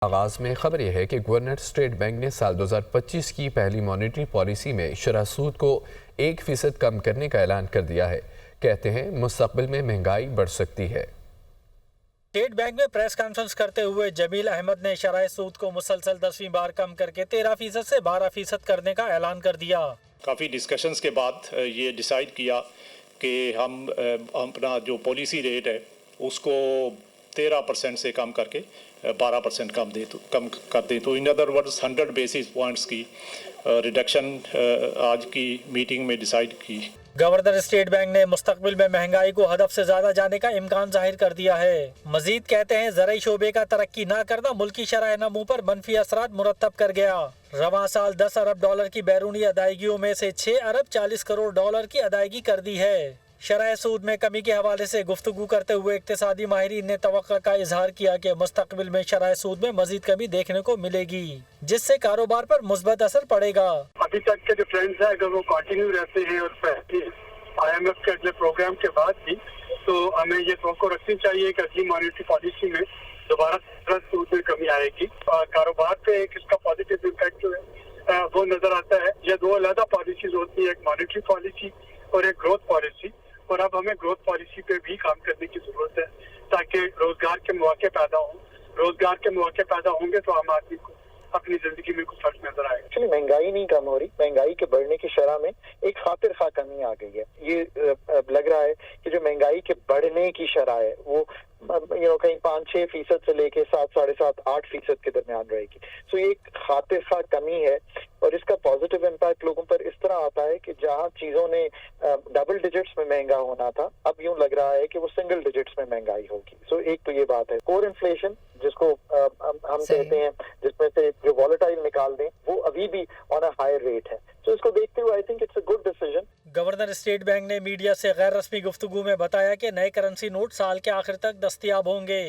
آغاز میں خبر یہ ہے کہ گورنر اسٹیٹ بینک نے سال 2025 کی پہلی مانیٹری پالیسی میں شرح سود کو 1% کم کرنے کا اعلان کر دیا ہے۔ کہتے ہیں مستقبل میں مہنگائی بڑھ سکتی ہے۔ اسٹیٹ بینک میں پریس کانفرنس کرتے ہوئے جمیل احمد نے شرح سود کو مسلسل 10ویں بار کم کر کے 13% سے 12% کرنے کا اعلان کر دیا۔ کافی ڈسکشنز کے بعد یہ ڈیسائیڈ کیا کہ ہم اپنا جو پالیسی ریٹ ہے اس کو 13% سے کم کر کے 12% کم کر دیں۔ تو in other words 100 basis points کی ریڈکشن آج کی میٹنگ میں ڈیسائیڈ کی۔ گورنر اسٹیٹ بینک نے مستقبل میں مہنگائی کو ہدف سے زیادہ جانے کا امکان ظاہر کر دیا ہے۔ مزید کہتے ہیں زرعی شعبے کا ترقی نہ کرنا ملکی شرح نمو پر منفی اثرات مرتب کر گیا۔ رواں سال 10 ارب ڈالر کی بیرونی ادائیگیوں میں سے 6 ارب 40 کروڑ ڈالر کی ادائیگی کر دی ہے۔ شرح سود میں کمی کے حوالے سے گفتگو کرتے ہوئے اقتصادی ماہرین نے توقع کا اظہار کیا کہ مستقبل میں شرح سود میں مزید کمی دیکھنے کو ملے گی، جس سے کاروبار پر مثبت اثر پڑے گا۔ ابھی تک کے جو ٹرینڈز ہیں اگر وہ کنٹینیو رہتے ہیں اور IMF کے اگلے پروگرام کے بعد بھی، تو ہمیں یہ توقع رکھنی چاہیے کہ اگلی مانیٹری پالیسی میں دوبارہ سود میں کمی آئے گی اور کاروبار پہ ایک اس کا پازیٹیو امپیکٹ جو ہے وہ نظر آتا ہے۔ یہ دو علیحدہ پالیسیز ہوتی ہیں، ایک مانیٹری پالیسی اور ایک گروتھ پالیسی، اور اب ہمیں گروتھ پالیسی پہ بھی کام کرنے کی ضرورت ہے تاکہ روزگار کے مواقع پیدا ہوں۔ روزگار کے مواقع پیدا ہوں گے تو عام آدمی کو اپنی زندگی میں کوئی فرق نظر آئے گا۔ ایکچولی مہنگائی نہیں کم ہو رہی، مہنگائی کے بڑھنے کی شرح میں ایک خاطر خواہ کمی آ گئی ہے۔ یہ لگ رہا ہے کہ جو مہنگائی کے بڑھنے کی شرح ہے وہ کہیں 5-6% سے لے کے 7-7.5-8% کے درمیان رہے گی۔ سو یہ ایک خاطر خواہ کمی ہے اور اس کا پازیٹیو امپیکٹ لوگوں پر اس طرح آتا ہے کہ جہاں چیزوں نے ڈبل ڈیجٹس میں مہنگا ہونا تھا، اب یوں لگ رہا ہے کہ وہ سنگل ڈیجٹس میں مہنگائی ہوگی۔ سو ایک تو یہ بات ہے۔ کور انفلیشن جس کو ہم کہتے ہیں، جس میں سے جو والیٹائل نکال دیں، وہ ابھی بھی آن اے ہائر ریٹ ہے۔ تو اس کو دیکھتے ہوئے I think it's a good decision. Governor state bank نے میڈیا سے غیر رسمی گفتگو میں بتایا کہ نئے کرنسی نوٹ سال کے آخر تک دستیاب ہوں گے۔